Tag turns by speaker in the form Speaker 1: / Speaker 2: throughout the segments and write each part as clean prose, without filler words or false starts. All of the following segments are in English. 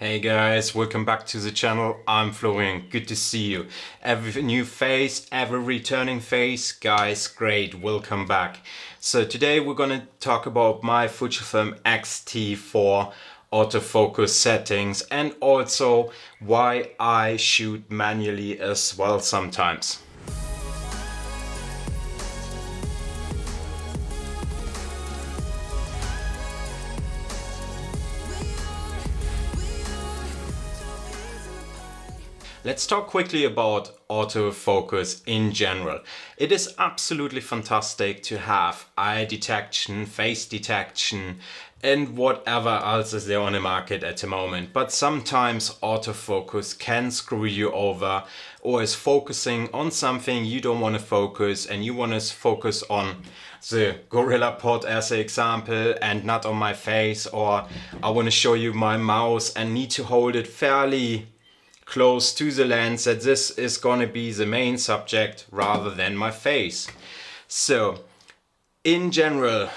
Speaker 1: Hey guys, welcome back to the channel. I'm Florian, good to see you. Every new face, every returning face, guys, great, welcome back. So today we're gonna talk about my Fujifilm X-T4 autofocus settings and also why I shoot manually as well sometimes. Let's talk quickly about autofocus in general. It is absolutely fantastic to have eye detection, face detection, and whatever else is there on the market at the moment. But sometimes autofocus can screw you over or is focusing on something you don't want to focus and you want to focus on the gorilla pod as an example and not on my face, or I want to show you my mouse and need to hold it fairly close to the lens, that this is gonna be the main subject rather than my face. So in general,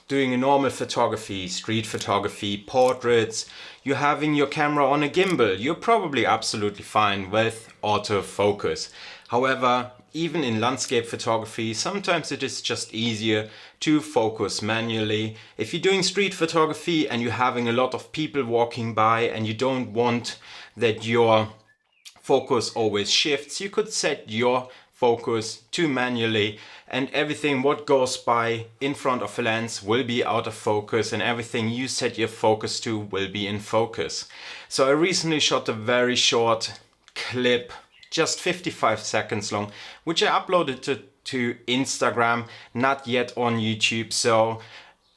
Speaker 1: doing a normal photography, street photography, portraits, you're having your camera on a gimbal, you're probably absolutely fine with autofocus. However, even in landscape photography, sometimes it is just easier to focus manually. If you're doing street photography and you're having a lot of people walking by and you don't want that your focus always shifts, you could set your focus to manually and everything what goes by in front of a lens will be out of focus and everything you set your focus to will be in focus. So I recently shot a very short clip, just 55 seconds long, which I uploaded to Instagram, not yet on YouTube. So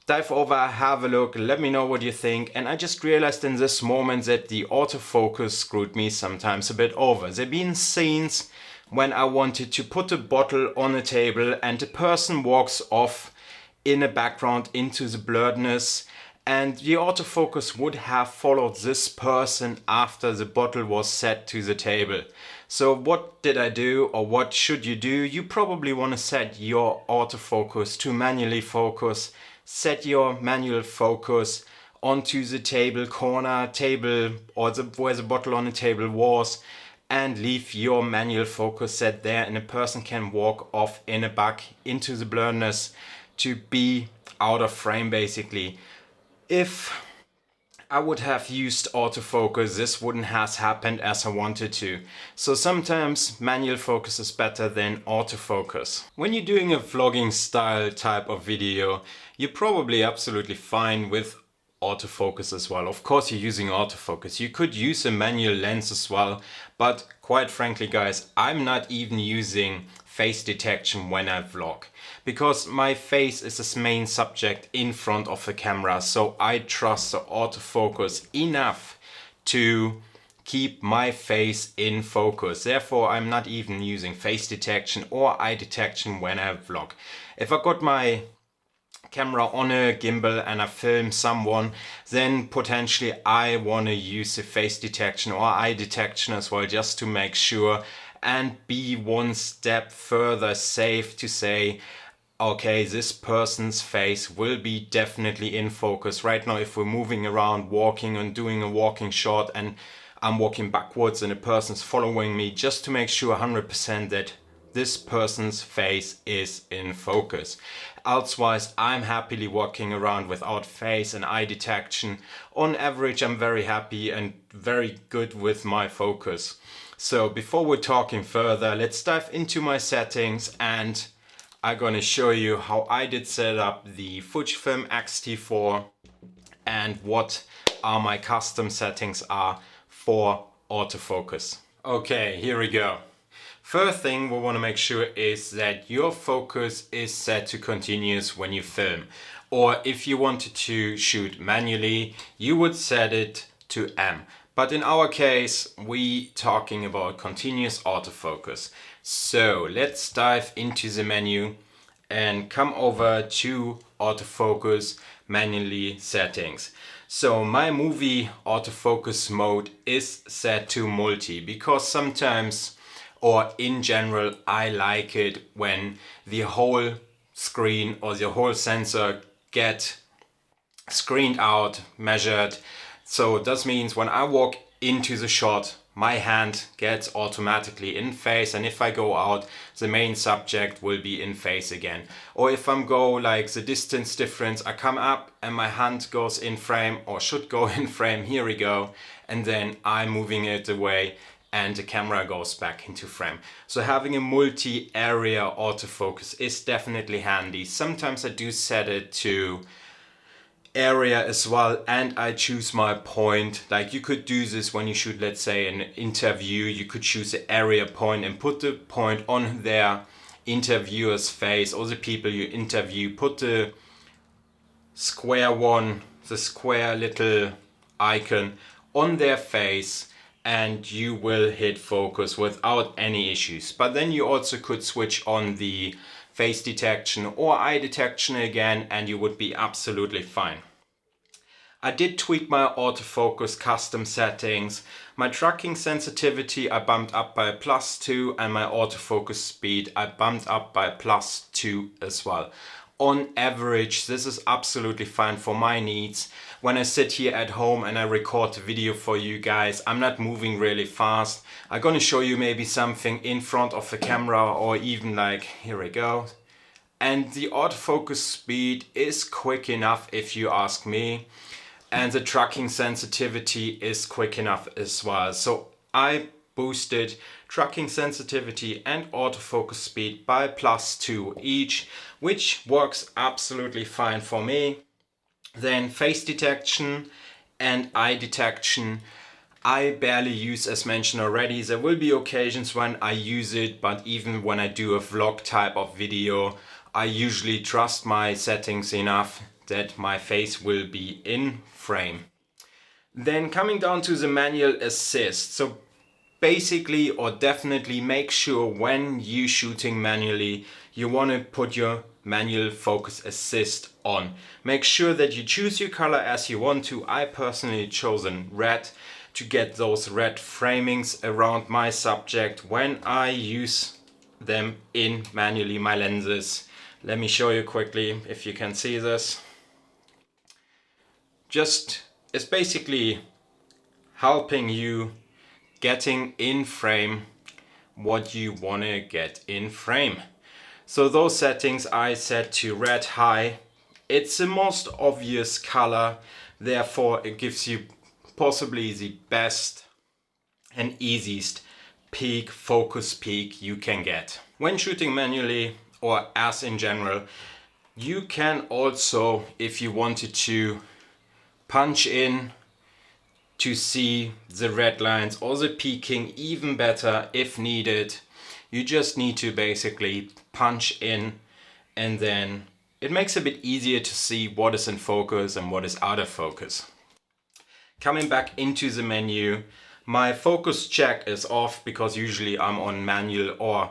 Speaker 1: dive over, have a look, let me know what you think. And I just realized in this moment that the autofocus screwed me sometimes a bit over. There have been scenes when I wanted to put a bottle on a table and the person walks off in a background into the blurredness, and the autofocus would have followed this person after the bottle was set to the table. So what did I do, or what should you do? You probably want to set your autofocus to manually focus. Set your manual focus onto the table corner, table, or where the bottle on the table was, and leave your manual focus set there, and a person can walk off in a back into the blurredness to be out of frame basically. If I would have used autofocus, this wouldn't have happened as I wanted to. So sometimes manual focus is better than autofocus. When you're doing a vlogging style type of video, you're probably absolutely fine with autofocus as well. Of course you're using autofocus. You could use a manual lens as well, but quite frankly guys, I'm not even using face detection when I vlog, because my face is the main subject in front of the camera, so I trust the autofocus enough to keep my face in focus. Therefore I'm not even using face detection or eye detection when I vlog. If I got my camera on a gimbal and I film someone, then potentially I want to use the face detection or eye detection as well, just to make sure and be one step further safe to say, okay, this person's face will be definitely in focus. Right now, if we're moving around, walking and doing a walking shot and I'm walking backwards and a person's following me, just to make sure 100% that this person's face is in focus. Elsewise, I'm happily walking around without face and eye detection. On average, I'm very happy and very good with my focus. So before we're talking further, let's dive into my settings and I'm gonna show you how I did set up the Fujifilm X-T4 and what are my custom settings are for autofocus. Okay, here we go. First thing we want to make sure is that your focus is set to continuous when you film. Or if you wanted to shoot manually, you would set it to M. But in our case, we talking about continuous autofocus. So let's dive into the menu and come over to autofocus manually settings. So my movie autofocus mode is set to multi, because sometimes, or in general, I like it when the whole screen or the whole sensor get screened out, measured, So this means when I walk into the shot, my hand gets automatically in face, and if I go out, the main subject will be in face again. Or if I'm go like the distance difference, I come up and my hand goes in frame, or should go in frame, here we go, and then I'm moving it away and the camera goes back into frame. So having a multi-area autofocus is definitely handy. Sometimes I do set it to area as well, and I choose my point. Like you could do this when you shoot, let's say, an interview. You could choose the area point and put the point on their interviewer's face, or the people you interview. Put the square one, the square little icon on their face, and you will hit focus without any issues. But then you also could switch on the face detection or eye detection again, and you would be absolutely fine. I did tweak my autofocus custom settings. My tracking sensitivity I bumped up by +2, and my autofocus speed I bumped up by +2 as well. On average, this is absolutely fine for my needs. When I sit here at home and I record the video for you guys, I'm not moving really fast. I'm gonna show you maybe something in front of the camera, or even like, here we go. And the autofocus speed is quick enough if you ask me. And the tracking sensitivity is quick enough as well. So I boosted tracking sensitivity and autofocus speed by +2 each, which works absolutely fine for me. Then face detection and eye detection, I barely use, as mentioned already. There will be occasions when I use it, but even when I do a vlog type of video, I usually trust my settings enough that my face will be in frame. Then coming down to the manual assist. So basically, or definitely make sure when you shooting manually, you want to put your manual focus assist on. Make sure that you choose your color as you want to. I personally chosen red to get those red framings around my subject when I use them in manually my lenses. Let me show you quickly if you can see this. It's basically helping you getting in frame what you want to get in frame. So those settings I set to red high. It's the most obvious color, therefore it gives you possibly the best and easiest focus peak you can get. When shooting manually, or as in general, you can also, if you wanted to, punch in to see the red lines or the peaking even better if needed. You just need to basically punch in, and then it makes it a bit easier to see what is in focus and what is out of focus. Coming back into the menu, my focus check is off because usually I'm on manual or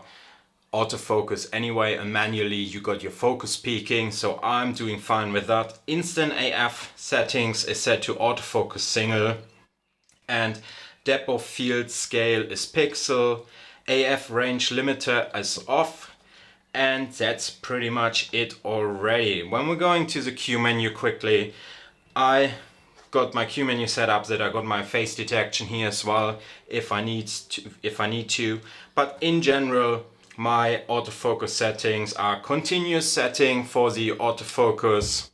Speaker 1: autofocus anyway, and manually you got your focus peaking, so I'm doing fine with that. Instant AF settings is set to autofocus single, and depth of field scale is pixel. AF range limiter is off, and that's pretty much it already. When we're going to the Q menu quickly, I got my Q menu set up that I got my face detection here as well if I need to. But in general, my autofocus settings are continuous setting for the autofocus,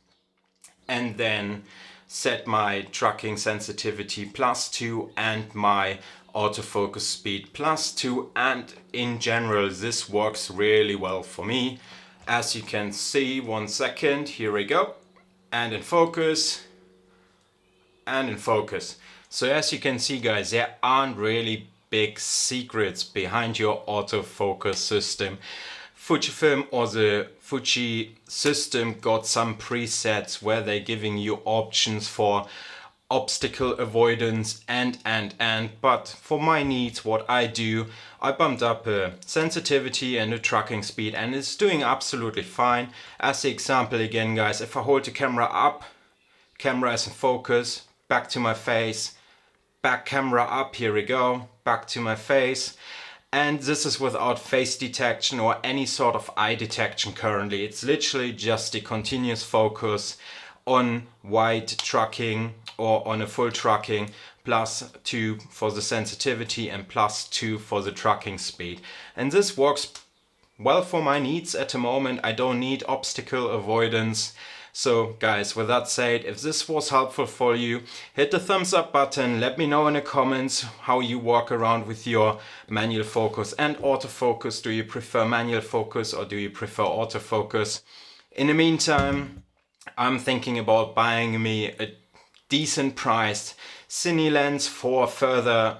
Speaker 1: and then set my tracking sensitivity +2 and my autofocus speed +2, and in general this works really well for me. As you can see, 1 second, here we go, and in focus, and in focus. So as you can see guys, there aren't really big secrets behind your autofocus system. Fujifilm or the Fuji system got some presets where they're giving you options for obstacle avoidance and but for my needs, what I do, I bumped up a sensitivity and a tracking speed, and it's doing absolutely fine. As the example again guys, if I hold the camera up, camera is in focus, back to my face, back camera up, here we go, back to my face. And this is without face detection or any sort of eye detection currently. It's literally just the continuous focus on wide tracking or on a full tracking, +2 for the sensitivity and +2 for the tracking speed. And this works well for my needs at the moment. I don't need obstacle avoidance. So guys, with that said, if this was helpful for you, hit the thumbs up button. Let me know in the comments how you walk around with your manual focus and autofocus. Do you prefer manual focus or do you prefer autofocus? In the meantime, I'm thinking about buying me a decent priced cine lens for further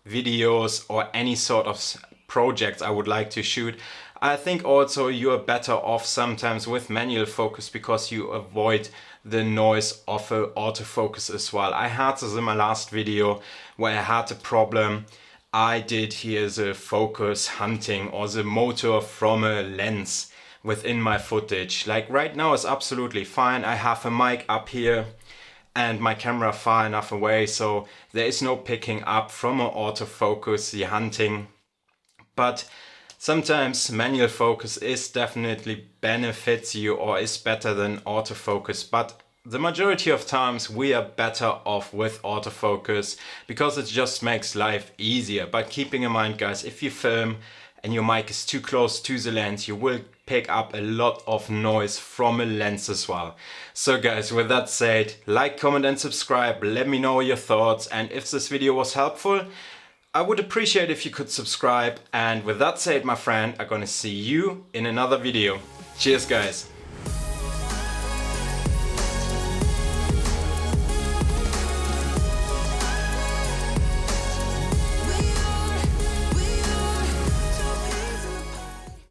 Speaker 1: videos or any sort of projects I would like to shoot. I think also you're better off sometimes with manual focus because you avoid the noise of an autofocus as well. I had this in my last video where I had a problem. I did hear the focus hunting or the motor from a lens within my footage. Like right now it's absolutely fine. I have a mic up here and my camera far enough away, so there is no picking up from an autofocus, the hunting. But sometimes manual focus is definitely benefits you or is better than autofocus, but the majority of times we are better off with autofocus because it just makes life easier. But keeping in mind guys, if you film and your mic is too close to the lens, you will pick up a lot of noise from a lens as well. So guys, with that said, like, comment and subscribe. Let me know your thoughts, and if this video was helpful, I would appreciate if you could subscribe. And with that said, my friend, I'm gonna see you in another video. Cheers guys.